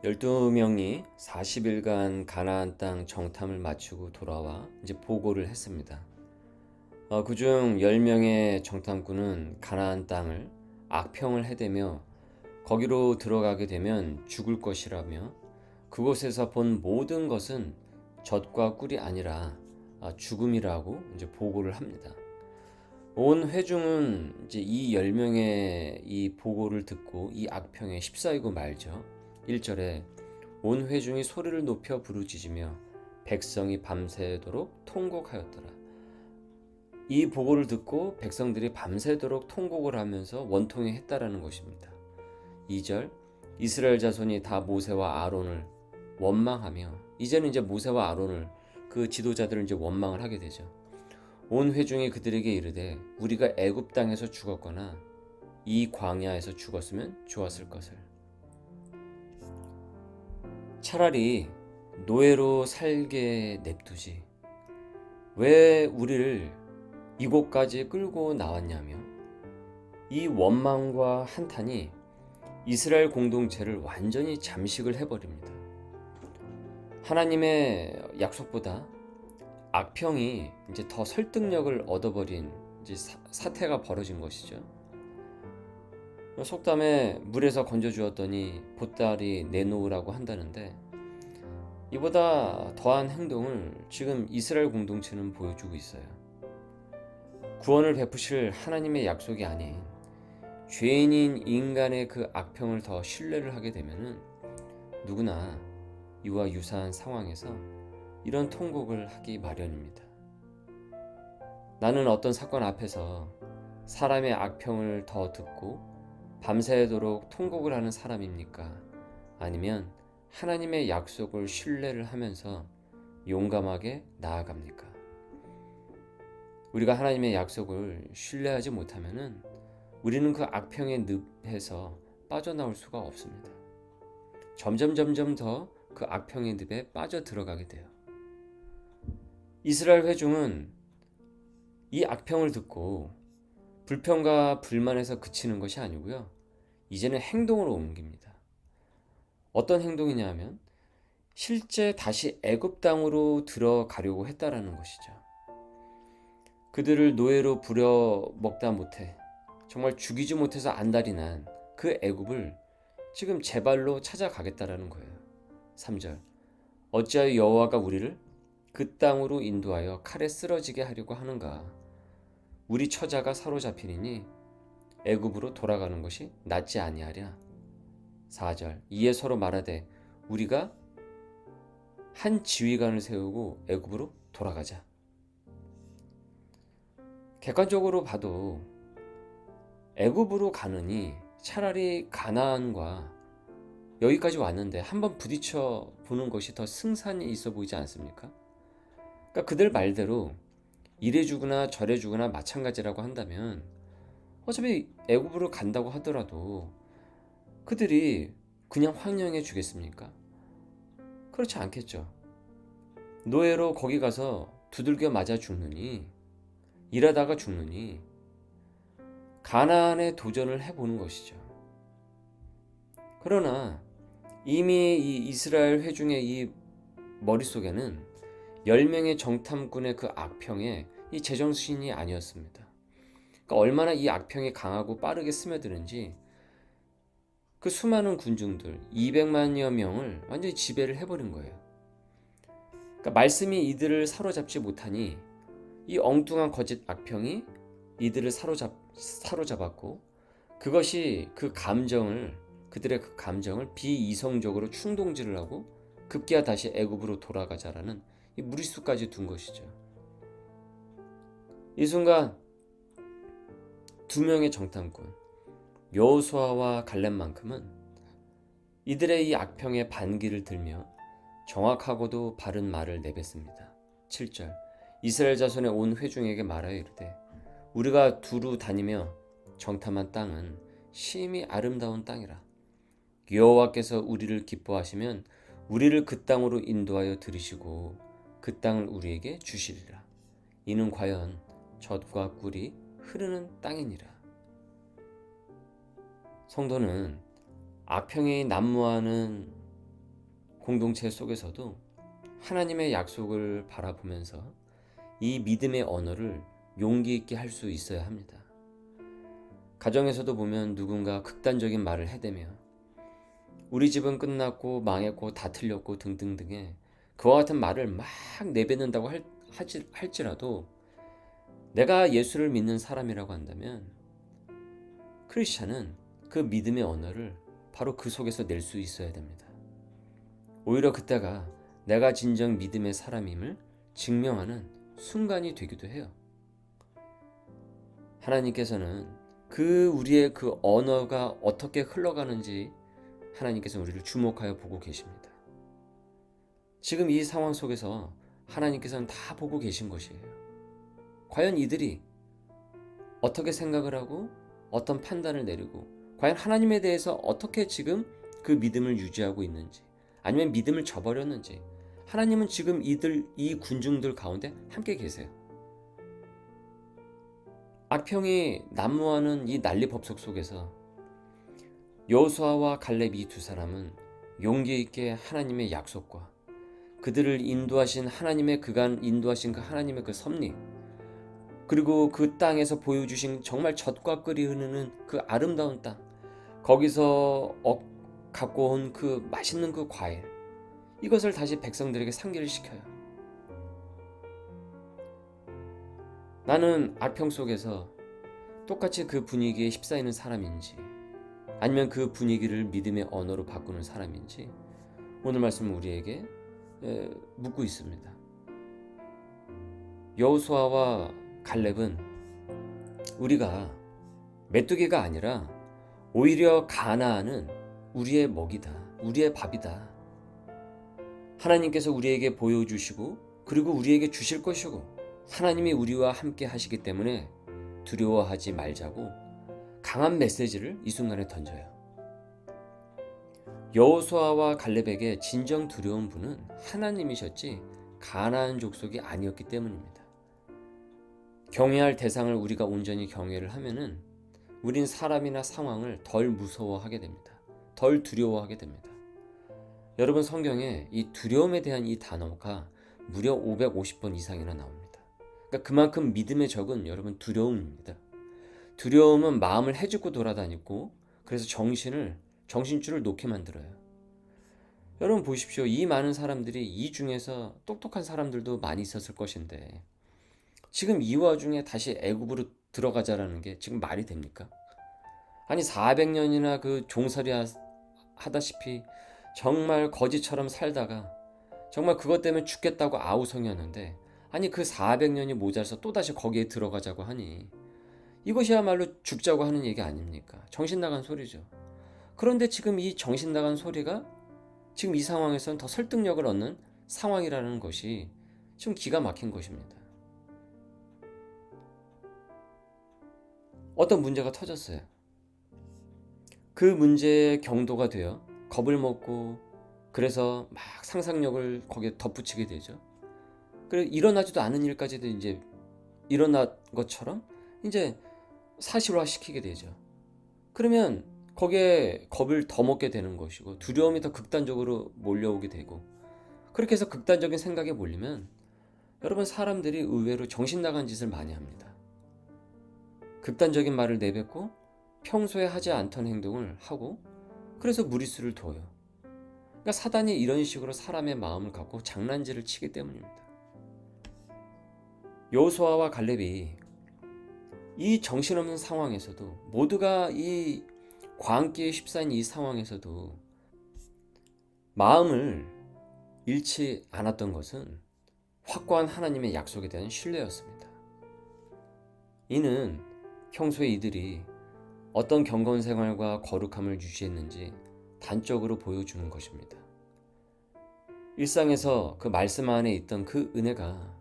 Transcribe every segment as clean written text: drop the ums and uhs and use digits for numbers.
12명이 40일간 가나안 땅 정탐을 마치고 돌아와 이제 보고를 했습니다. 그중 10명의 정탐꾼은 가나안 땅을 악평을 해대며 거기로 들어가게 되면 죽을 것이라며 그곳에서 본 모든 것은 젖과 꿀이 아니라 죽음이라고 이제 보고를 합니다. 온 회중은 이제 이 10명의 이 보고를 듣고 이 악평에 휩싸이고 말죠. 1절에 온 회중이 소리를 높여 부르짖으며 백성이 밤새도록 통곡하였더라. 이 보고를 듣고 백성들이 밤새도록 통곡을 하면서 원통해 했다라는 것입니다. 2절 이스라엘 자손이 다 모세와 아론을 원망하며 이제는 이제 모세와 아론을 그 지도자들을 이제 원망을 하게 되죠. 온 회중이 그들에게 이르되 우리가 애굽 땅에서 죽었거나 이 광야에서 죽었으면 좋았을 것을. 차라리 노예로 살게 냅두지 왜 우리를 이곳까지 끌고 나왔냐며 이 원망과 한탄이 이스라엘 공동체를 완전히 잠식을 해버립니다. 하나님의 약속보다 악평이 이제 더 설득력을 얻어버린 이제 사태가 벌어진 것이죠. 속담에 물에서 건져주었더니 보따리 내놓으라고 한다는데 이보다 더한 행동을 지금 이스라엘 공동체는 보여주고 있어요. 구원을 베푸실 하나님의 약속이 아닌 죄인인 인간의 그 악평을 더 신뢰를 하게 되면은 누구나 이와 유사한 상황에서 이런 통곡을 하기 마련입니다. 나는 어떤 사건 앞에서 사람의 악평을 더 듣고 밤새도록 통곡을 하는 사람입니까? 아니면 하나님의 약속을 신뢰를 하면서 용감하게 나아갑니까? 우리가 하나님의 약속을 신뢰하지 못하면은 우리는 그 악평의 늪에서 빠져나올 수가 없습니다. 점점 더 그 악평의 늪에 빠져 들어가게 돼요. 이스라엘 회중은 이 악평을 듣고 불평과 불만에서 그치는 것이 아니고요. 이제는 행동으로 옮깁니다. 어떤 행동이냐 하면 실제 다시 애굽 땅으로 들어가려고 했다라는 것이죠. 그들을 노예로 부려먹다 못해 정말 죽이지 못해서 안달이 난 그 애굽을 지금 제 발로 찾아가겠다라는 거예요. 3절 어찌하여 여호와가 우리를 그 땅으로 인도하여 칼에 쓰러지게 하려고 하는가? 우리 처자가 사로잡히니 애굽으로 돌아가는 것이 낫지 아니하랴. 4절 이에 서로 말하되 우리가 한 지휘관을 세우고 애굽으로 돌아가자. 객관적으로 봐도 애굽으로 가느니 차라리 가나안과 여기까지 왔는데 한번 부딪혀 보는 것이 더 승산이 있어 보이지 않습니까? 그러니까 그들 말대로 이래 주거나 저래 주거나 마찬가지라고 한다면 어차피 애굽으로 간다고 하더라도 그들이 그냥 황령해 주겠습니까? 그렇지 않겠죠. 노예로 거기 가서 두들겨 맞아 죽느니 일하다가 죽느니 가나안에 도전을 해보는 것이죠. 그러나 이미 이 이스라엘 회중의 이 머릿속에는 10명의 정탐꾼의 그 악평에 이 제정신이 아니었습니다. 그러니까 얼마나 이 악평이 강하고 빠르게 스며드는지 그 수많은 군중들 200만여 명을 완전히 지배를 해버린 거예요. 그러니까 말씀이 이들을 사로잡지 못하니 이 엉뚱한 거짓 악평이 이들을 사로잡았고 그것이 그들의 그 감정을 비이성적으로 충동질을 하고 급기야 다시 애굽으로 돌아가자라는 이 무리수까지 둔 것이죠. 이 순간 2명의 정탐꾼 여호수아와 갈렙만큼은 이들의 이 악평에 반기를 들며 정확하고도 바른 말을 내뱉습니다. 7절 이스라엘 자손의 온 회중에게 말하여 이르되 우리가 두루 다니며 정탐한 땅은 심히 아름다운 땅이라. 여호와께서 우리를 기뻐하시면 우리를 그 땅으로 인도하여 들이시고 그 땅을 우리에게 주시리라. 이는 과연 젖과 꿀이 흐르는 땅이니라. 성도는 악평이 난무하는 공동체 속에서도 하나님의 약속을 바라보면서 이 믿음의 언어를 용기 있게 할 수 있어야 합니다. 가정에서도 보면 누군가 극단적인 말을 해대며 우리 집은 끝났고 망했고 다 틀렸고 등등등의 그와 같은 말을 막 내뱉는다고 할지라도 내가 예수를 믿는 사람이라고 한다면 크리스찬은 그 믿음의 언어를 바로 그 속에서 낼 수 있어야 됩니다. 오히려 그때가 내가 진정 믿음의 사람임을 증명하는 순간이 되기도 해요. 하나님께서는 우리의 그 언어가 어떻게 흘러가는지 하나님께서 우리를 주목하여 보고 계십니다. 지금 이 상황 속에서 하나님께서는 다 보고 계신 것이에요. 과연 이들이 어떻게 생각을 하고 어떤 판단을 내리고 과연 하나님에 대해서 어떻게 지금 그 믿음을 유지하고 있는지 아니면 믿음을 저버렸는지 하나님은 지금 이 군중들 가운데 함께 계세요. 악평이 난무하는 이 난리법석 속에서 여호수아와 갈렙 이 두 사람은 용기 있게 하나님의 약속과 그들을 인도하신 하나님의 인도하신 그 하나님의 그 섭리 그리고 그 땅에서 보여주신 정말 젖과 꿀이 흐르는 그 아름다운 땅 거기서 갖고 온 그 맛있는 그 과일 이것을 다시 백성들에게 상기를 시켜요. 나는 악평 속에서 똑같이 그 분위기에 휩싸이는 사람인지 아니면 그 분위기를 믿음의 언어로 바꾸는 사람인지 오늘 말씀은 우리에게 묻고 있습니다. 여호수아와 갈렙은 우리가 메뚜기가 아니라 오히려 가나안은 우리의 먹이다. 우리의 밥이다. 하나님께서 우리에게 보여주시고 그리고 우리에게 주실 것이고 하나님이 우리와 함께 하시기 때문에 두려워하지 말자고 강한 메시지를 이 순간에 던져요. 여호수아와 갈렙에게 진정 두려운 분은 하나님이셨지 가나안 족속이 아니었기 때문입니다. 경외할 대상을 우리가 온전히 경외를 하면은 우린 사람이나 상황을 덜 무서워하게 됩니다. 덜 두려워하게 됩니다. 여러분 성경에 이 두려움에 대한 이 단어가 무려 550번 이상이나 나옵니다. 그러니까 그만큼 믿음의 적은 여러분 두려움입니다. 두려움은 마음을 해집고 돌아다니고 그래서 정신줄을 놓게 만들어요. 여러분 보십시오. 이 많은 사람들이 이 중에서 똑똑한 사람들도 많이 있었을 것인데 지금 이 와중에 다시 애굽으로 들어가자라는 게 지금 말이 됩니까? 아니 400년이나 그 종살이 하다시피 정말 거지처럼 살다가 정말 그것 때문에 죽겠다고 아우성이었는데 아니 그 400년이 모자라서 또다시 거기에 들어가자고 하니 이것이야말로 죽자고 하는 얘기 아닙니까? 정신 나간 소리죠. 그런데 지금 이 정신 나간 소리가 지금 이 상황에서는 더 설득력을 얻는 상황이라는 것이 지금 기가 막힌 것입니다. 어떤 문제가 터졌어요. 그 문제의 경도가 되어 겁을 먹고 그래서 막 상상력을 거기에 덧붙이게 되죠. 그래 일어나지도 않은 일까지도 이제 일어난 것처럼 이제 사실화 시키게 되죠. 그러면 거기에 겁을 더 먹게 되는 것이고 두려움이 더 극단적으로 몰려오게 되고 그렇게 해서 극단적인 생각에 몰리면 여러분 사람들이 의외로 정신 나간 짓을 많이 합니다. 극단적인 말을 내뱉고 평소에 하지 않던 행동을 하고 그래서 무리수를 둬요. 그러니까 사단이 이런 식으로 사람의 마음을 갖고 장난질을 치기 때문입니다. 여호수아와 갈렙이 이 정신없는 상황에서도 모두가 이 광기에 휩싸인 이 상황에서도 마음을 잃지 않았던 것은 확고한 하나님의 약속에 대한 신뢰였습니다. 이는 평소에 이들이 어떤 경건 생활과 거룩함을 유지했는지 단적으로 보여주는 것입니다. 일상에서 그 말씀 안에 있던 그 은혜가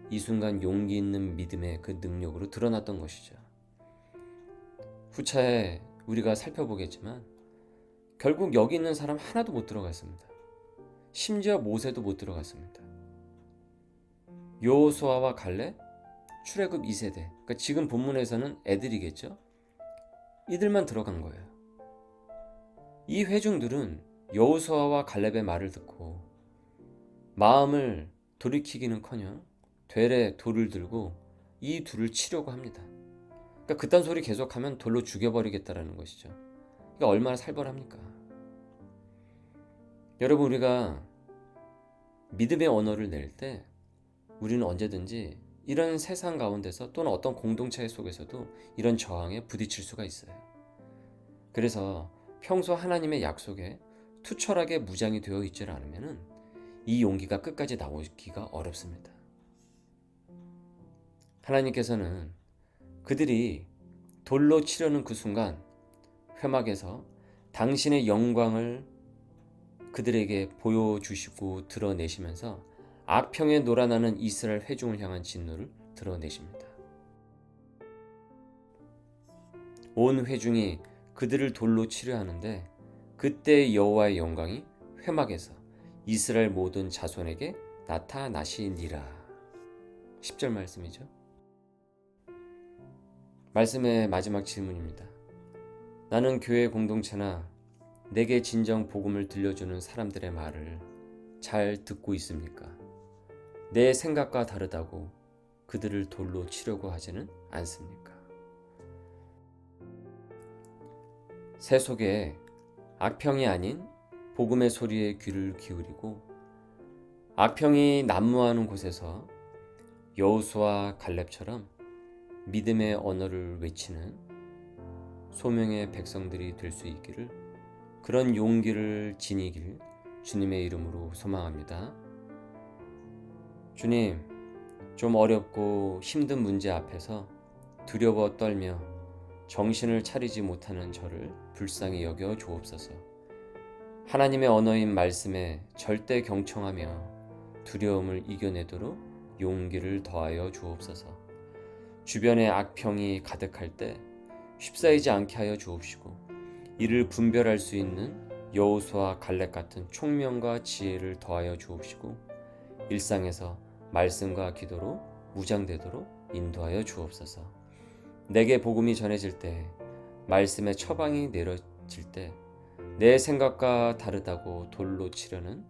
이 순간 용기 있는 믿음의 그 능력으로 드러났던 것이죠. 후차에 우리가 살펴보겠지만 결국 여기 있는 사람 하나도 못 들어갔습니다. 심지어 모세도 못 들어갔습니다. 여호수아와 갈렙, 출애굽 2세대, 그러니까 지금 본문에서는 애들이겠죠. 이들만 들어간 거예요. 이 회중들은 여호수아와 갈렙의 말을 듣고 마음을 돌이키기는커녕 되레 돌을 들고 이 둘을 치려고 합니다. 그러니까 그딴 소리 계속하면 돌로 죽여버리겠다라는 것이죠. 그러니까 얼마나 살벌합니까? 여러분, 우리가 믿음의 언어를 낼 때 우리는 언제든지 이런 세상 가운데서 또는 어떤 공동체 속에서도 이런 저항에 부딪힐 수가 있어요. 그래서 평소 하나님의 약속에 투철하게 무장이 되어 있지 않으면 이 용기가 끝까지 나오기가 어렵습니다. 하나님께서는 그들이 돌로 치려는 그 순간 회막에서 당신의 영광을 그들에게 보여주시고 드러내시면서 악평에 놀아나는 이스라엘 회중을 향한 진노를 드러내십니다. 온 회중이 그들을 돌로 치려 하는데 그때 여호와의 영광이 회막에서 이스라엘 모든 자손에게 나타나시니라. 10절 말씀이죠. 말씀의 마지막 질문입니다. 나는 교회 공동체나 내게 진정 복음을 들려주는 사람들의 말을 잘 듣고 있습니까? 내 생각과 다르다고 그들을 돌로 치려고 하지는 않습니까? 새 속에 악평이 아닌 복음의 소리에 귀를 기울이고 악평이 난무하는 곳에서 여호수아 갈렙처럼 믿음의 언어를 외치는 소명의 백성들이 될 수 있기를, 그런 용기를 지니길 주님의 이름으로 소망합니다. 주님, 좀 어렵고 힘든 문제 앞에서 두려워 떨며 정신을 차리지 못하는 저를 불쌍히 여겨 주옵소서. 하나님의 언어인 말씀에 절대 경청하며 두려움을 이겨내도록 용기를 더하여 주옵소서. 주변에 악평이 가득할 때 쉽사이지 않게 하여 주옵시고 이를 분별할 수 있는 여호수아 갈렙 같은 총명과 지혜를 더하여 주옵시고 일상에서 말씀과 기도로 무장되도록 인도하여 주옵소서. 내게 복음이 전해질 때, 말씀의 처방이 내려질 때 내 생각과 다르다고 돌로 치려는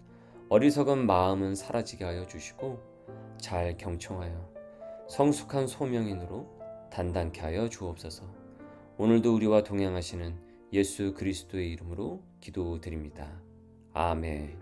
어리석은 마음은 사라지게 하여 주시고 잘 경청하여 성숙한 소명인으로 단단케 하여 주옵소서. 오늘도 우리와 동행하시는 예수 그리스도의 이름으로 기도드립니다. 아멘.